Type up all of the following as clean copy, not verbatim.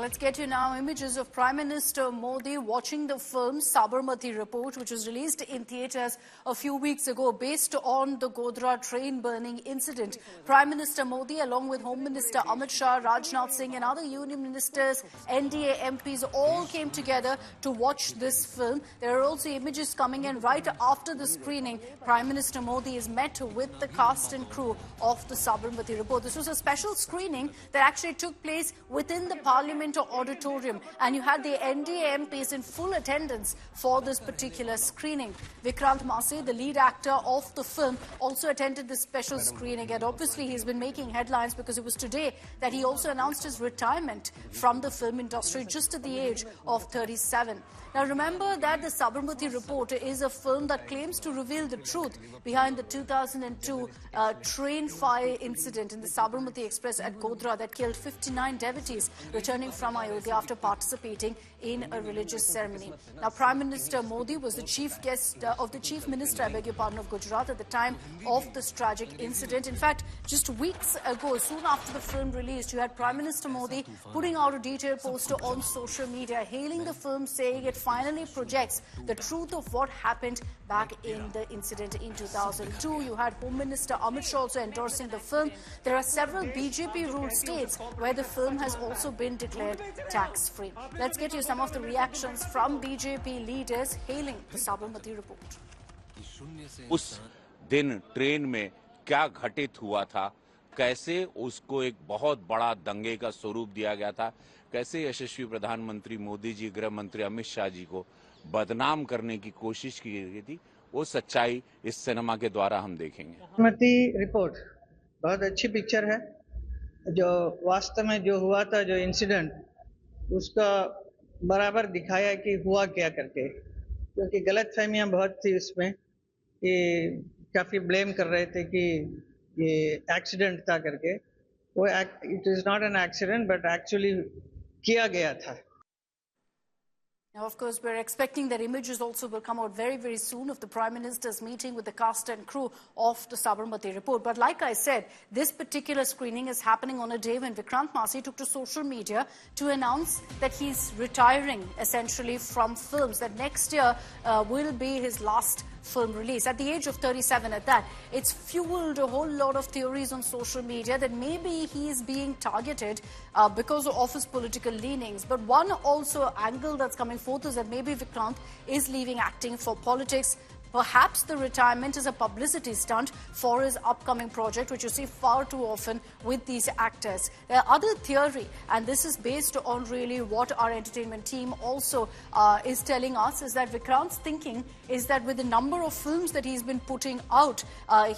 Let's get you now images of Prime Minister Modi watching the film Sabarmati Report, which was released in theatres a few weeks ago based on the Godhra train burning incident. Prime Minister Modi, along with Home Minister Amit Shah, Rajnath Singh and other union ministers, NDA MPs, all came together to watch this film. There are also images coming in right after the screening. Prime Minister Modi is met with the cast and crew of the Sabarmati Report. This was a special screening that actually took place within the Parliament auditorium, and you had the NDA MPs in full attendance for this particular screening. Vikrant Massey, the lead actor of the film, also attended this special screening, and obviously he's been making headlines because it was today that he also announced his retirement from the film industry just at the age of 37. Now remember that the Sabarmati Report is a film that claims to reveal the truth behind the 2002 train fire incident in the Sabarmati Express at Godhra that killed 59 devotees returning from Ayodhya after participating in a religious ceremony. Now, Prime Minister Modi was the chief guest of the Chief Minister, of Gujarat at the time of this tragic incident. In fact, just weeks ago, soon after the film released, you had Prime Minister Modi putting out a detailed poster on social media, hailing the film, saying it finally projects the truth of what happened back in the incident in 2002. You had Home Minister Amit Shah also endorsing the film. There are several BJP-ruled states where the film has also been declared tax-free. Let's get you some of the reactions from BJP leaders hailing the Sabarmati Report. उस दिन train में क्या घटित हुआ था, कैसे उसको एक बहुत बड़ा दंगे का स्वरूप दिया गया था, कैसे यशस्वी प्रधानमंत्री मोदी जी, गृह मंत्री अमित शाह जी को बदनाम करने की कोशिश की गई थी, वो सच्चाई इस सिनेमा के द्वारा हम देखेंगे। साबरमती रिपोर्ट बहुत अच्छी पिक्चर है। जो वास्तव में जो हुआ था, जो इंसिडेंट, उसका बराबर दिखाया कि हुआ क्या करके, क्योंकि गलतफहमियां बहुत थी उसमें कि काफ़ी ब्लेम कर रहे थे कि ये एक्सीडेंट था करके। वो it is not an accident but actually किया गया था। Now, of course, we're expecting that images also will come out very, very soon of the Prime Minister's meeting with the cast and crew of the Sabarmati Report. But like I said, this particular screening is happening on a day when Vikrant Massey took to social media to announce that he's retiring, essentially, from films, that next year will be his last film release. At the age of 37 at that, it's fueled a whole lot of theories on social media that maybe he is being targeted because of his political leanings. But one also angle that's coming forth is that maybe Vikrant is leaving acting for politics. Perhaps the retirement is a publicity stunt for his upcoming project, which you see far too often with these actors. The other theory, and this is based on really what our entertainment team also is telling us, is that Vikrant's thinking is that with the number of films that he's been putting out,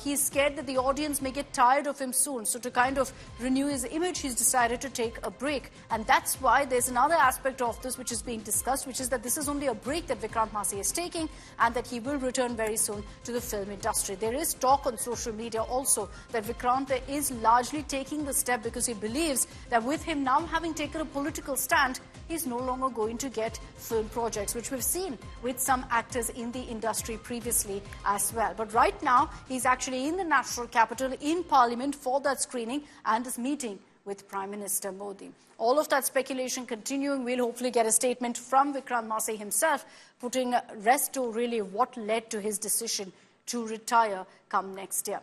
he's scared that the audience may get tired of him soon. So to kind of renew his image, he's decided to take a break. And that's why there's another aspect of this which is being discussed, which is that this is only a break that Vikrant Massey is taking and that he will return very soon to the film industry. There is talk on social media also that Vikrant is largely taking the step because he believes that with him now having taken a political stand, he's no longer going to get film projects, which we've seen with some actors in the industry previously as well. But right now, he's actually in the national capital, in Parliament for that screening and is meeting with Prime Minister Modi. All of that speculation continuing. We'll hopefully get a statement from Vikrant Massey himself, putting rest to really what led to his decision to retire come next year.